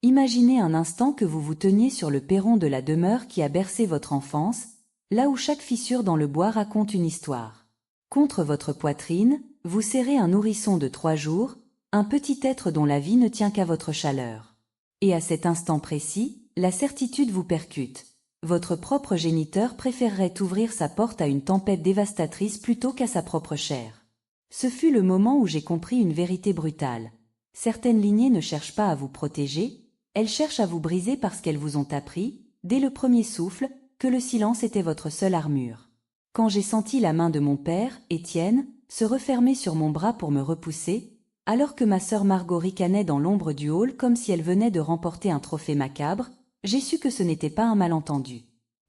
Imaginez un instant que vous vous teniez sur le perron de la demeure qui a bercé votre enfance, là où chaque fissure dans le bois raconte une histoire. Contre votre poitrine, vous serrez un nourrisson de 3 jours, un petit être dont la vie ne tient qu'à votre chaleur. Et à cet instant précis, la certitude vous percute. Votre propre géniteur préférerait ouvrir sa porte à une tempête dévastatrice plutôt qu'à sa propre chair. Ce fut le moment où j'ai compris une vérité brutale. Certaines lignées ne cherchent pas à vous protéger, elles cherchent à vous briser parce qu'elles vous ont appris, dès le premier souffle, que le silence était votre seule armure. Quand j'ai senti la main de mon père, Étienne, se refermer sur mon bras pour me repousser, alors que ma sœur Margot ricanait dans l'ombre du hall comme si elle venait de remporter un trophée macabre, j'ai su que ce n'était pas un malentendu.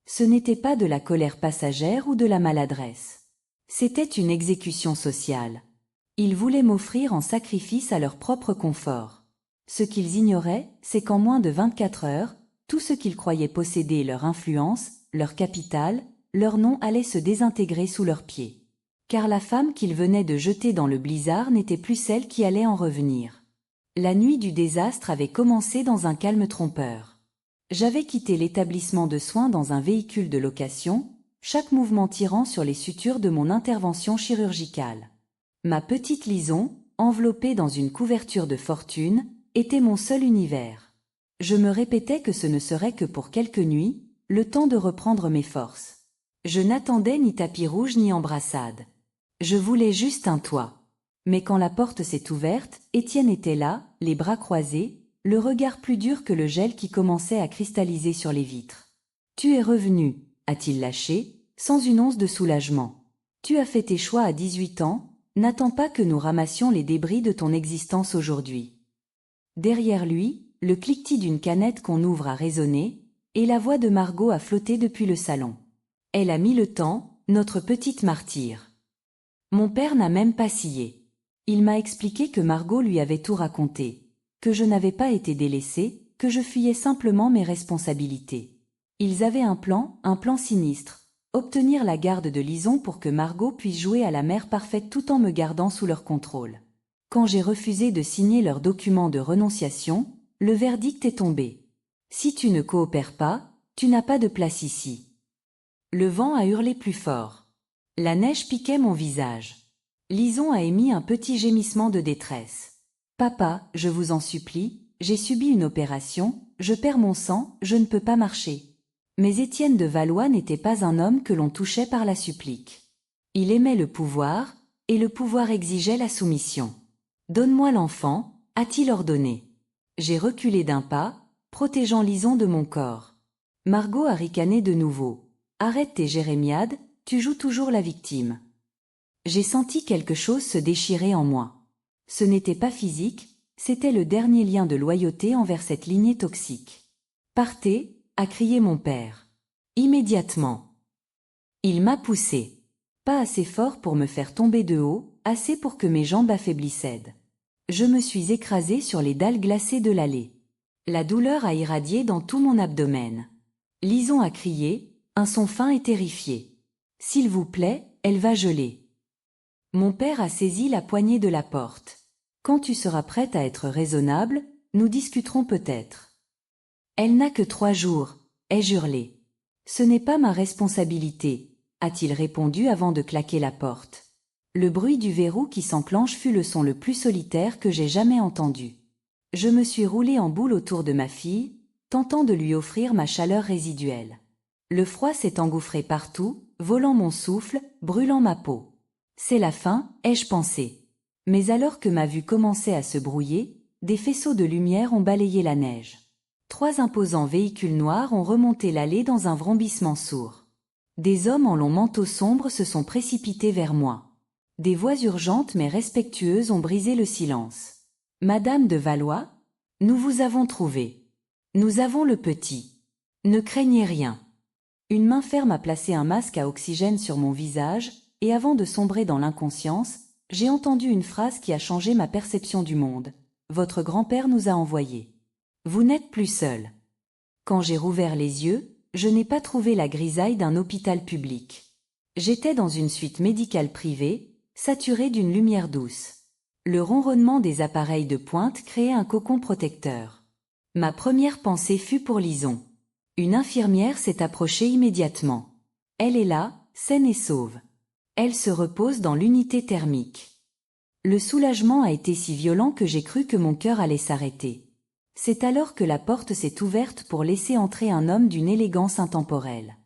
Ce n'était pas de la colère passagère ou de la maladresse. C'était une exécution sociale. Ils voulaient m'offrir en sacrifice à leur propre confort. Ce qu'ils ignoraient, c'est qu'en moins de 24 heures, tout ce qu'ils croyaient posséder, leur influence, leur capital, leur nom allait se désintégrer sous leurs pieds. Car la femme qu'ils venaient de jeter dans le blizzard n'était plus celle qui allait en revenir. La nuit du désastre avait commencé dans un calme trompeur. J'avais quitté l'établissement de soins dans un véhicule de location, chaque mouvement tirant sur les sutures de mon intervention chirurgicale. Ma petite Lison, enveloppée dans une couverture de fortune, était mon seul univers. Je me répétais que ce ne serait que pour quelques nuits, le temps de reprendre mes forces. Je n'attendais ni tapis rouge ni embrassade. Je voulais juste un toit. Mais quand la porte s'est ouverte, Étienne était là, les bras croisés, le regard plus dur que le gel qui commençait à cristalliser sur les vitres. « Tu es revenu », a-t-il lâché, sans une once de soulagement. « Tu as fait tes choix à 18 ans, n'attends pas que nous ramassions les débris de ton existence aujourd'hui. » Derrière lui, le cliquetis d'une canette qu'on ouvre a résonné, et la voix de Margot a flotté depuis le salon. Elle a mis le temps, notre petite martyre. Mon père n'a même pas scié. Il m'a expliqué que Margot lui avait tout raconté, que je n'avais pas été délaissée, que je fuyais simplement mes responsabilités. Ils avaient un plan sinistre, obtenir la garde de Lison pour que Margot puisse jouer à la mère parfaite tout en me gardant sous leur contrôle. Quand j'ai refusé de signer leur document de renonciation, le verdict est tombé. Si tu ne coopères pas, tu n'as pas de place ici. Le vent a hurlé plus fort. La neige piquait mon visage. Lison a émis un petit gémissement de détresse. « Papa, je vous en supplie, j'ai subi une opération, je perds mon sang, je ne peux pas marcher. » Mais Étienne de Valois n'était pas un homme que l'on touchait par la supplique. Il aimait le pouvoir, et le pouvoir exigeait la soumission. « Donne-moi l'enfant », a-t-il ordonné. J'ai reculé d'un pas, protégeant Lison de mon corps. Margot a ricané de nouveau. « Arrête tes jérémiades, tu joues toujours la victime. » J'ai senti quelque chose se déchirer en moi. Ce n'était pas physique, c'était le dernier lien de loyauté envers cette lignée toxique. « Partez » a crié mon père. Immédiatement. Il m'a poussé. Pas assez fort pour me faire tomber de haut, assez pour que mes jambes affaiblissent. Je me suis écrasée sur les dalles glacées de l'allée. La douleur a irradié dans tout mon abdomen. Lison a crié, un son fin et terrifié. « S'il vous plaît, elle va geler. » Mon père a saisi la poignée de la porte. « Quand tu seras prête à être raisonnable, nous discuterons peut-être. »« Elle n'a que 3 jours, » ai-je hurlé. « Ce n'est pas ma responsabilité, » a-t-il répondu avant de claquer la porte. Le bruit du verrou qui s'enclenche fut le son le plus solitaire que j'ai jamais entendu. Je me suis roulé en boule autour de ma fille, tentant de lui offrir ma chaleur résiduelle. Le froid s'est engouffré partout, volant mon souffle, brûlant ma peau. C'est la fin, ai-je pensé. Mais alors que ma vue commençait à se brouiller, des faisceaux de lumière ont balayé la neige. 3 imposants véhicules noirs ont remonté l'allée dans un vrombissement sourd. Des hommes en longs manteaux sombres se sont précipités vers moi. Des voix urgentes mais respectueuses ont brisé le silence. « Madame de Valois, nous vous avons trouvé. Nous avons le petit. Ne craignez rien. » Une main ferme a placé un masque à oxygène sur mon visage, et avant de sombrer dans l'inconscience, j'ai entendu une phrase qui a changé ma perception du monde. « Votre grand-père nous a envoyés. Vous n'êtes plus seul. » Quand j'ai rouvert les yeux, je n'ai pas trouvé la grisaille d'un hôpital public. J'étais dans une suite médicale privée, saturée d'une lumière douce. Le ronronnement des appareils de pointe créait un cocon protecteur. Ma première pensée fut pour Lison. Une infirmière s'est approchée immédiatement. Elle est là, saine et sauve. Elle se repose dans l'unité thermique. Le soulagement a été si violent que j'ai cru que mon cœur allait s'arrêter. C'est alors que la porte s'est ouverte pour laisser entrer un homme d'une élégance intemporelle.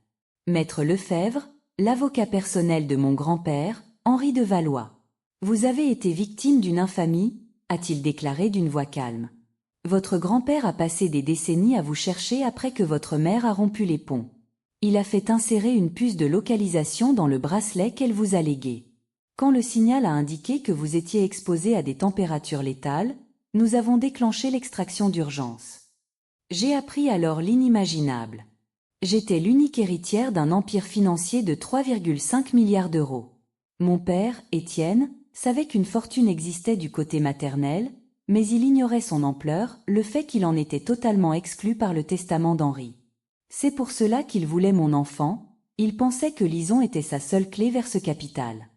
Maître Lefebvre, l'avocat personnel de mon grand-père, Henri de Valois. Vous avez été victime d'une infamie, a-t-il déclaré d'une voix calme. Votre grand-père a passé des décennies à vous chercher après que votre mère a rompu les ponts. Il a fait insérer une puce de localisation dans le bracelet qu'elle vous a légué. Quand le signal a indiqué que vous étiez exposé à des températures létales, nous avons déclenché l'extraction d'urgence. J'ai appris alors l'inimaginable. J'étais l'unique héritière d'un empire financier de 3,5 milliards d'euros. Mon père, Étienne, savait qu'une fortune existait du côté maternel, mais il ignorait son ampleur, le fait qu'il en était totalement exclu par le testament d'Henri. C'est pour cela qu'il voulait mon enfant, il pensait que Lison était sa seule clé vers ce capital.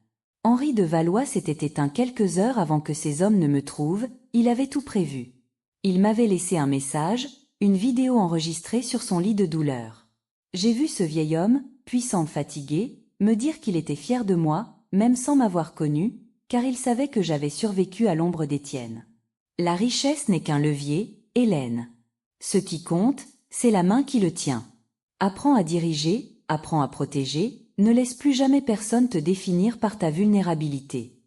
Henri de Valois s'était éteint quelques heures avant que ces hommes ne me trouvent, il avait tout prévu. Il m'avait laissé un message, une vidéo enregistrée sur son lit de douleur. J'ai vu ce vieil homme, puissant, fatigué, me dire qu'il était fier de moi, même sans m'avoir connu, car il savait que j'avais survécu à l'ombre d'Étienne. La richesse n'est qu'un levier, Hélène. Ce qui compte, c'est la main qui le tient. Apprends à diriger, apprends à protéger, ne laisse plus jamais personne te définir par ta vulnérabilité.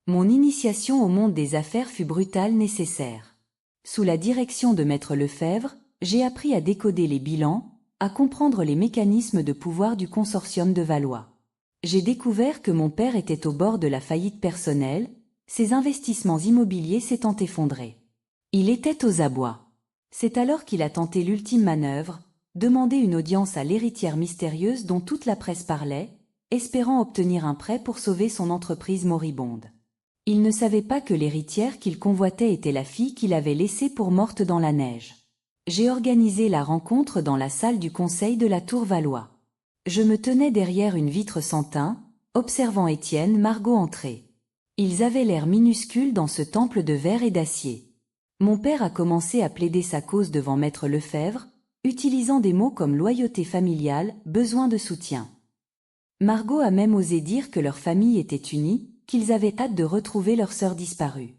Mon initiation au monde des affaires fut brutale, nécessaire. Sous la direction de Maître Lefebvre, j'ai appris à décoder les bilans, à comprendre les mécanismes de pouvoir du consortium de Valois. J'ai découvert que mon père était au bord de la faillite personnelle, ses investissements immobiliers s'étant effondrés. Il était aux abois. C'est alors qu'il a tenté l'ultime manœuvre, demander une audience à l'héritière mystérieuse dont toute la presse parlait, espérant obtenir un prêt pour sauver son entreprise moribonde. Il ne savait pas que l'héritière qu'il convoitait était la fille qu'il avait laissée pour morte dans la neige. J'ai organisé la rencontre dans la salle du conseil de la Tour Valois. Je me tenais derrière une vitre sans tain, observant Étienne, Margot entrer. Ils avaient l'air minuscules dans ce temple de verre et d'acier. Mon père a commencé à plaider sa cause devant Maître Lefebvre, utilisant des mots comme loyauté familiale, besoin de soutien. Margot a même osé dire que leur famille était unie, qu'ils avaient hâte de retrouver leur sœur disparue.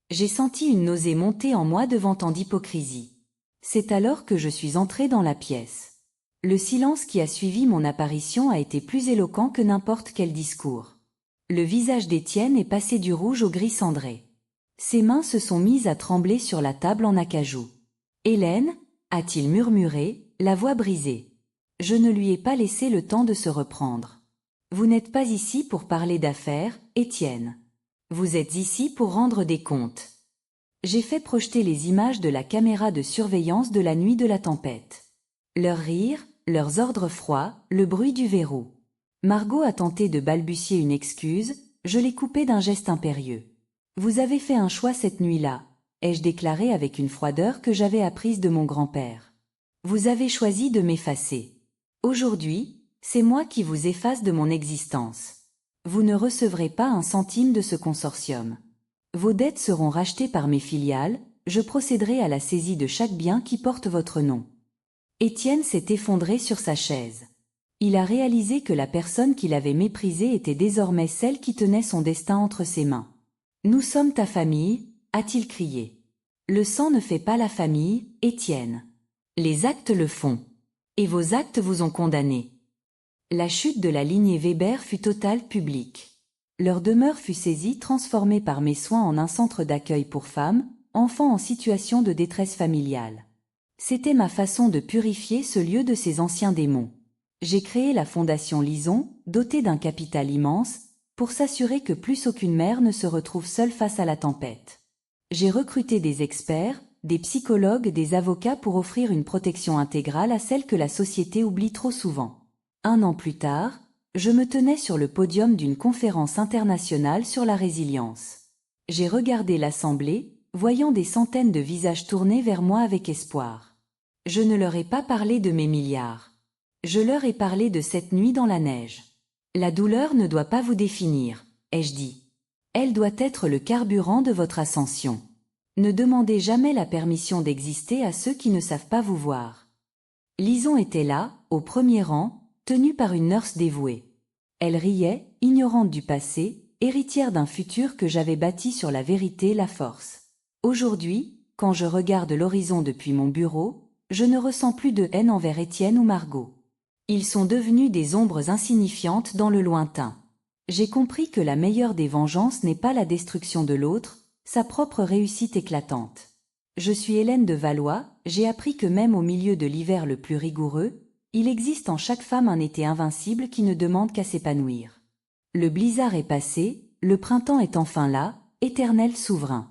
J'ai senti une nausée monter en moi devant tant d'hypocrisie. C'est alors que je suis entrée dans la pièce. Le silence qui a suivi mon apparition a été plus éloquent que n'importe quel discours. Le visage d'Étienne est passé du rouge au gris cendré. Ses mains se sont mises à trembler sur la table en acajou. « Hélène » a-t-il murmuré, la voix brisée. Je ne lui ai pas laissé le temps de se reprendre. « Vous n'êtes pas ici pour parler d'affaires, Étienne. Vous êtes ici pour rendre des comptes. » J'ai fait projeter les images de la caméra de surveillance de la nuit de la tempête. Leurs rires, leurs ordres froids, le bruit du verrou. Margot a tenté de balbutier une excuse, je l'ai coupée d'un geste impérieux. « Vous avez fait un choix cette nuit-là, » ai-je déclaré avec une froideur que j'avais apprise de mon grand-père. « Vous avez choisi de m'effacer. Aujourd'hui, c'est moi qui vous efface de mon existence. Vous ne recevrez pas un centime de ce consortium. Vos dettes seront rachetées par mes filiales, je procéderai à la saisie de chaque bien qui porte votre nom. » Étienne s'est effondré sur sa chaise. Il a réalisé que la personne qu'il avait méprisée était désormais celle qui tenait son destin entre ses mains. « Nous sommes ta famille » a-t-il crié. « Le sang ne fait pas la famille, Étienne. Les actes le font. Et vos actes vous ont condamné. » La chute de la lignée Weber fut totale, publique. Leur demeure fut saisie, transformée par mes soins en un centre d'accueil pour femmes, enfants en situation de détresse familiale. C'était ma façon de purifier ce lieu de ses anciens démons. J'ai créé la Fondation Lison, dotée d'un capital immense, pour s'assurer que plus aucune mère ne se retrouve seule face à la tempête. J'ai recruté des experts, des psychologues, des avocats pour offrir une protection intégrale à celles que la société oublie trop souvent. 1 an plus tard, je me tenais sur le podium d'une conférence internationale sur la résilience. J'ai regardé l'assemblée, voyant des centaines de visages tournés vers moi avec espoir. Je ne leur ai pas parlé de mes milliards. Je leur ai parlé de cette nuit dans la neige. La douleur ne doit pas vous définir, ai-je dit. Elle doit être le carburant de votre ascension. Ne demandez jamais la permission d'exister à ceux qui ne savent pas vous voir. Lison était là, au premier rang, tenue par une nurse dévouée. Elle riait, ignorante du passé, héritière d'un futur que j'avais bâti sur la vérité, la force. Aujourd'hui, quand je regarde l'horizon depuis mon bureau, je ne ressens plus de haine envers Étienne ou Margot. Ils sont devenus des ombres insignifiantes dans le lointain. J'ai compris que la meilleure des vengeances n'est pas la destruction de l'autre, sa propre réussite éclatante. Je suis Hélène de Valois, j'ai appris que même au milieu de l'hiver le plus rigoureux, il existe en chaque femme un été invincible qui ne demande qu'à s'épanouir. Le blizzard est passé, le printemps est enfin là, éternel souverain.